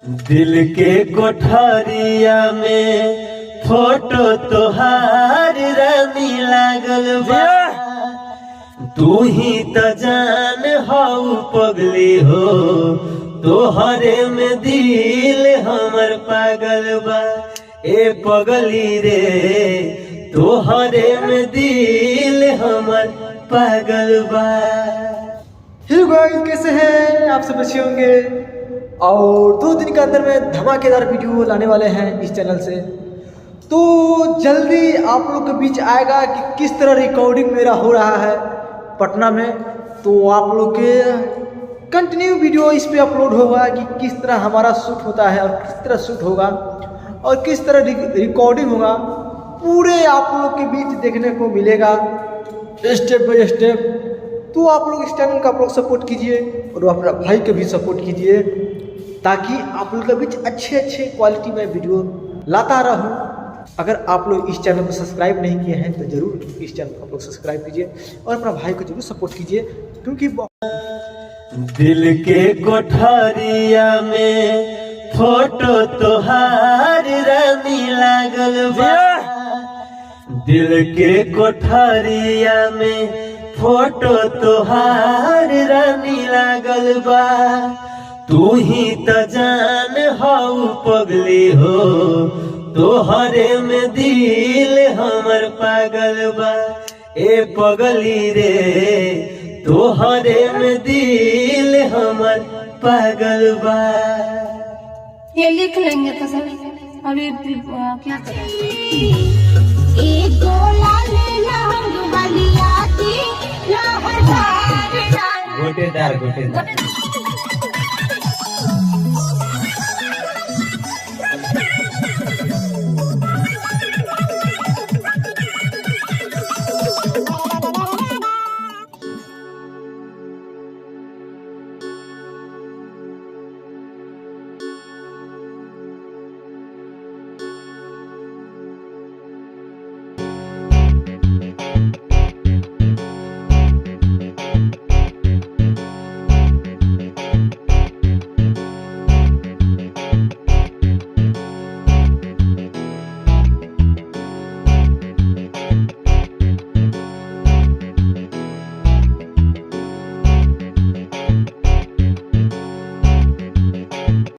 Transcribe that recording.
दिल के कोठरिया में फोटो तोहार रानी लागल बा। तू ही त जान हऊ पगली हो, तोहरे में दिल हमर पागल बा। ए पगली रे तोहरे में दिल हमर पागल बा। हेलो गाइस, कैसे हैं आप सब? अच्छे होंगे। और 2 दिन के अंदर में धमाकेदार वीडियो लाने वाले हैं इस चैनल से, तो जल्दी आप लोग के बीच आएगा कि किस तरह रिकॉर्डिंग मेरा हो रहा है पटना में। तो आप लोग के कंटिन्यू वीडियो इस पे अपलोड होगा कि किस तरह हमारा शूट होता है और किस तरह शूट होगा और किस तरह रिकॉर्डिंग होगा, पूरे आप लोग के बीच देखने को मिलेगा स्टेप बाय स्टेप। तो आप लोग इस चैनल का आप लोग सपोर्ट कीजिए और अपना भाई के भी सपोर्ट कीजिए, ताकि आप लोग के बीच अच्छे क्वालिटी में वीडियो लाता रहूं। अगर आप लोग इस चैनल को सब्सक्राइब नहीं किए हैं तो जरूर इस चैनल को आप लोग सब्सक्राइब कीजिए और अपना भाई को जरूर सपोर्ट कीजिए, क्योंकि दिल के कोठरिया में फोटो तोहार रानी लागल बा। दिल के कोठरिया में फोटो तोहार रानी लागल बा। तू ही त जान हऊ पगली हो, तोहरे में दिल हमर पागल बा। ए पगली रे तोहरे में दिल हमर पागल बा। ये लिख लेंगे तो सर अभी क्या करें। गोटेदार